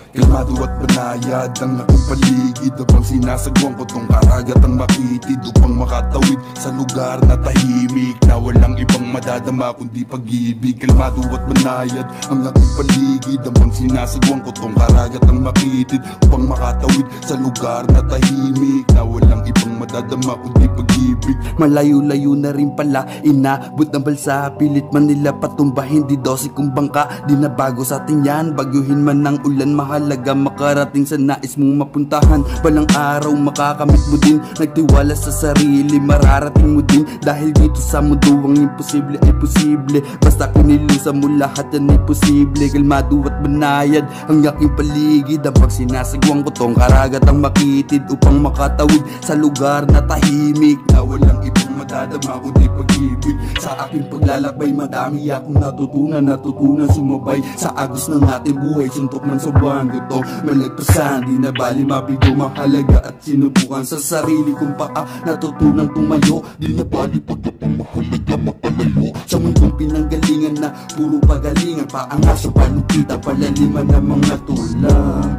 Kalmado at banayad ang aking paligid, habang sinasagwan ko tong karagatang makitid, upang makatawid sa lugar na tahimik, na walang ibang madadama kundi pag-ibig. Kalmado at banayad ang aking paligid, habang sinasagwan ko tong karagatang makitid, upang makatawid sa lugar na tahimik, na walang ibang madadama kundi pag-ibig. Malayo-layo na rin pala, inabot ng balsa, pilit man nila patumbahin, di 12 kung bangka, di na bago sa atin yan. Bagyuhin man ng ulan, mahalaga makarating sa nais mong mapuntahan. Balang araw makakamit mo din, nagtiwala sa sarili, mararating mo din. Dahil dito sa mundo ang imposible ay posible, basta kinilusan mo lahat yan ay posible. Kalmado at banayad ang aking paligid, habang sinasagwan ko tong karagatang makitid, upang makatawid sa lugar na tahimik, na walang ibang madadama kundi pag-ibig. Sa aking paglalakbay madami akong natutunan sumabay sa agos ng ating buhay. Suntok man sa buwan guto, malagpasan, di na bali mabigo, mahalaga at sinubukan sa sarili kong paa. Natutunan tumayo, di na bali pagkatang mahalaga mapalayo. Sa mundong pinanggalingan na puro pagalingan, paangas o palukita, palaliman ng mga tulang,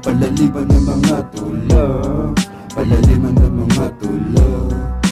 palaliman ng mga tulang, palaliman ng mga tulang.